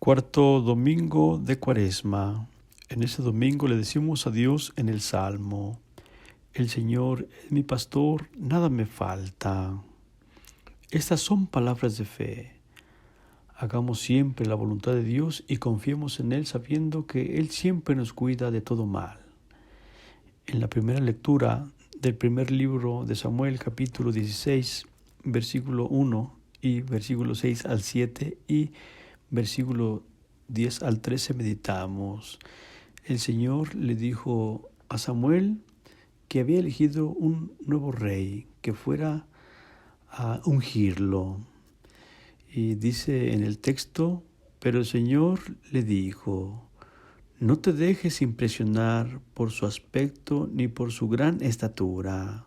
Cuarto domingo de Cuaresma. En ese domingo le decimos a Dios en el Salmo: El Señor es mi pastor, nada me falta. Estas son palabras de fe. Hagamos siempre la voluntad de Dios y confiemos en Él sabiendo que Él siempre nos cuida de todo mal. En la primera lectura del primer libro de Samuel, capítulo 16, versículo 1 y versículo 6 al 7 y versículo 10 al 13 meditamos. El Señor le dijo a Samuel que había elegido un nuevo rey que fuera a ungirlo. Y dice en el texto: pero el Señor le dijo: no te dejes impresionar por su aspecto ni por su gran estatura,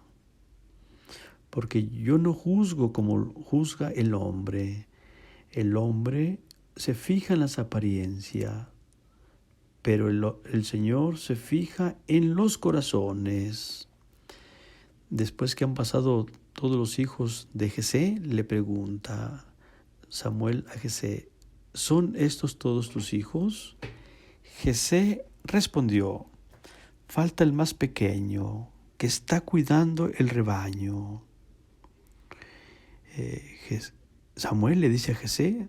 porque yo no juzgo como juzga el hombre. El hombre se fija en las apariencias, pero el Señor se fija en los corazones. Después que han pasado todos los hijos de Jesé, le pregunta Samuel a Jesé: ¿son estos todos tus hijos? Jesé respondió: falta el más pequeño, que está cuidando el rebaño. Samuel le dice a Jesé: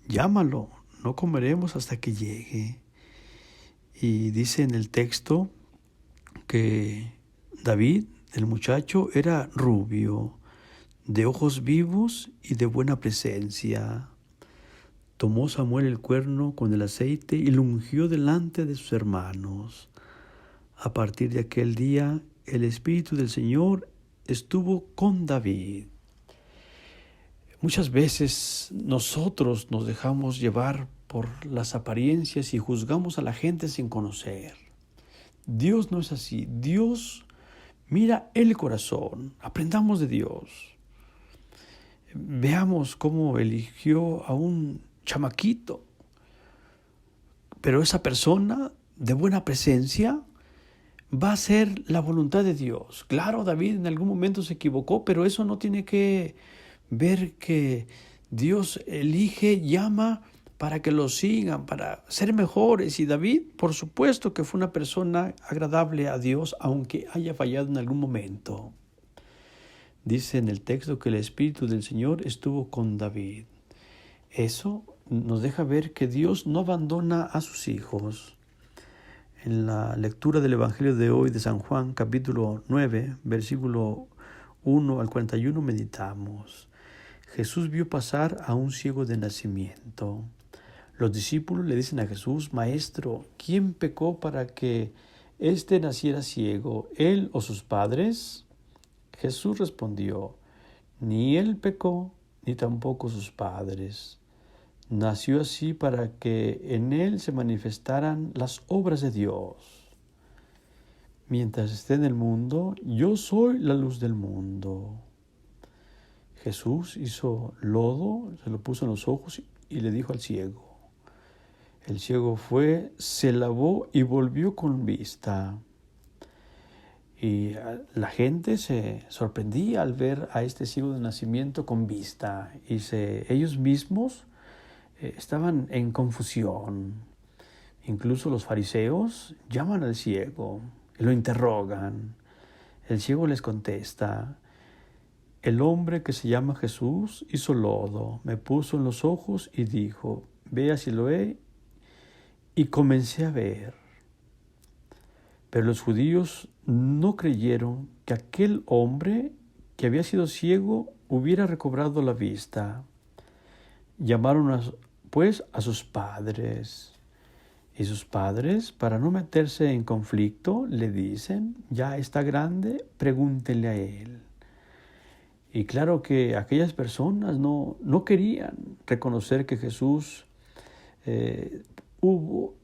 llámalo, no comeremos hasta que llegue. Y dice en el texto que David, el muchacho, era rubio, de ojos vivos y de buena presencia. Tomó Samuel el cuerno con el aceite y lo ungió delante de sus hermanos. A partir de aquel día, el Espíritu del Señor estuvo con David. Muchas veces nosotros nos dejamos llevar por las apariencias y juzgamos a la gente sin conocer. Dios no es así. Dios mira el corazón. Aprendamos de Dios. Veamos cómo eligió a un chamaquito, pero esa persona de buena presencia va a hacer la voluntad de Dios. Claro, David en algún momento se equivocó, pero eso no tiene que ver que Dios elige, llama para que lo sigan, para ser mejores. Y David, por supuesto que fue una persona agradable a Dios, aunque haya fallado en algún momento. Dice en el texto que el Espíritu del Señor estuvo con David. Eso nos deja ver que Dios no abandona a sus hijos. En la lectura del Evangelio de hoy de San Juan, capítulo 9, versículo 1 al 41, meditamos: Jesús vio pasar a un ciego de nacimiento. Los discípulos le dicen a Jesús: Maestro, ¿quién pecó para que éste naciera ciego, él o sus padres? Jesús respondió: ni él pecó, ni tampoco sus padres. Nació así para que en él se manifestaran las obras de Dios. Mientras esté en el mundo, yo soy la luz del mundo. Jesús hizo lodo, se lo puso en los ojos y le dijo al ciego. El ciego fue, se lavó y volvió con vista. Y la gente se sorprendía al ver a este ciego de nacimiento con vista. Y ellos mismos estaban en confusión. Incluso los fariseos llaman al ciego y lo interrogan. El ciego les contesta: el hombre que se llama Jesús hizo lodo, me puso en los ojos y dijo: ve a Siloé, y comencé a ver. Pero los judíos no creyeron que aquel hombre que había sido ciego hubiera recobrado la vista. Llamaron pues a sus padres. Y sus padres, para no meterse en conflicto, le dicen: ya está grande, pregúntenle a él. Y claro que aquellas personas no querían reconocer que Jesús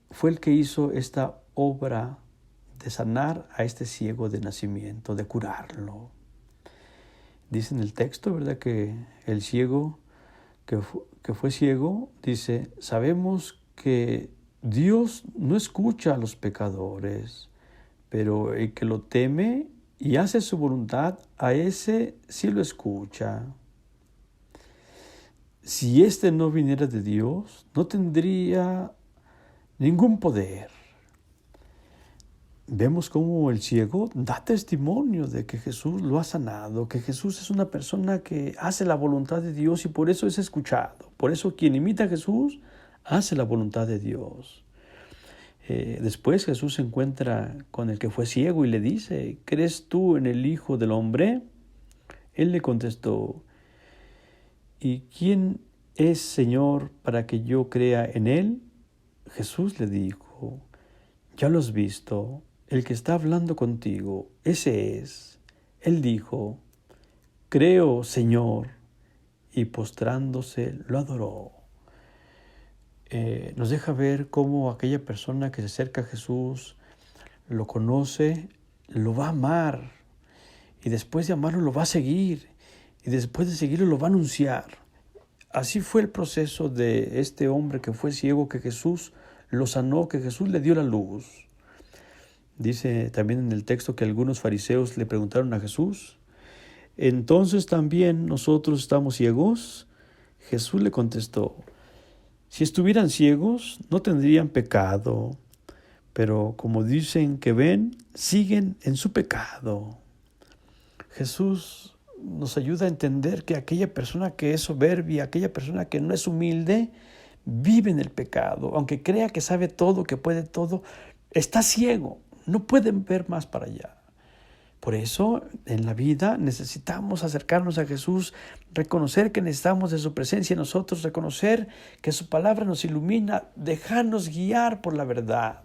fue el que hizo esta obra de sanar a este ciego de nacimiento, de curarlo. Dice en el texto, ¿verdad?, que el ciego que fue ciego, dice: sabemos que Dios no escucha a los pecadores, pero el que lo teme y hace su voluntad, a ese sí lo escucha. si éste no viniera de Dios, no tendría ningún poder. Vemos cómo el ciego da testimonio de que Jesús lo ha sanado, que Jesús es una persona que hace la voluntad de Dios y por eso es escuchado. Por eso quien imita a Jesús hace la voluntad de Dios. Después Jesús se encuentra con el que fue ciego y le dice, ¿crees tú en el Hijo del Hombre? Él le contestó, ¿y quién es, Señor, para que yo crea en él? Jesús le dijo, ya lo has visto, el que está hablando contigo, ese es. Él dijo, creo, Señor, y postrándose lo adoró. Nos deja ver cómo aquella persona que se acerca a Jesús, lo conoce, lo va a amar, y después de amarlo lo va a seguir, y después de seguirlo lo va a anunciar. Así fue el proceso de este hombre que fue ciego, que Jesús lo sanó, que Jesús le dio la luz. Dice también en el texto que algunos fariseos le preguntaron a Jesús, ¿entonces también nosotros estamos ciegos? Jesús le contestó, si estuvieran ciegos no tendrían pecado, pero como dicen que ven, siguen en su pecado. Jesús nos ayuda a entender que aquella persona que es soberbia, aquella persona que no es humilde, vive en el pecado. Aunque crea que sabe todo, que puede todo, está ciego, no puede ver más para allá. Por eso, en la vida necesitamos acercarnos a Jesús, reconocer que necesitamos de su presencia en nosotros, reconocer que su palabra nos ilumina, dejarnos guiar por la verdad.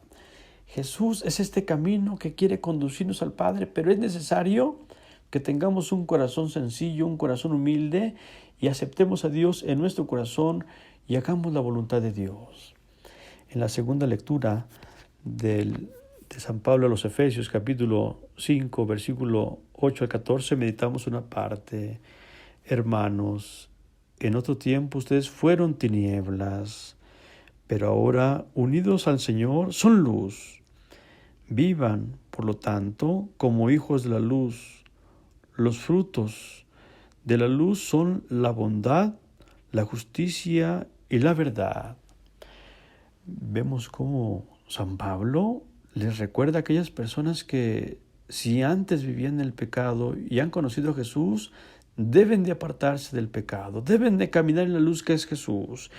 Jesús es este camino que quiere conducirnos al Padre, pero es necesario que tengamos un corazón sencillo, un corazón humilde y aceptemos a Dios en nuestro corazón y hagamos la voluntad de Dios. En la segunda lectura de San Pablo a los Efesios, capítulo 5, versículo 8 al 14, meditamos una parte. Hermanos, en otro tiempo ustedes fueron tinieblas, pero ahora, unidos al Señor, son luz. Vivan, por lo tanto, como hijos de la luz. Los frutos de la luz son la bondad, la justicia y la verdad. Vemos cómo San Pablo les recuerda a aquellas personas que si antes vivían en el pecado y han conocido a Jesús, deben de apartarse del pecado, deben de caminar en la luz que es Jesús.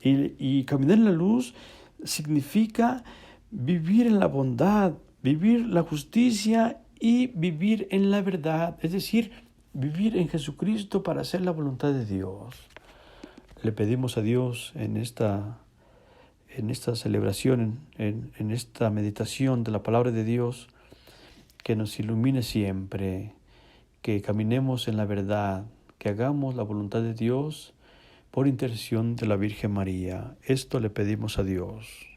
Y caminar en la luz significa vivir en la bondad, vivir la justicia y vivir en la verdad, es decir, vivir en Jesucristo para hacer la voluntad de Dios. Le pedimos a Dios en esta celebración, en esta meditación de la palabra de Dios, que nos ilumine siempre, que caminemos en la verdad, que hagamos la voluntad de Dios por intercesión de la Virgen María. Esto le pedimos a Dios.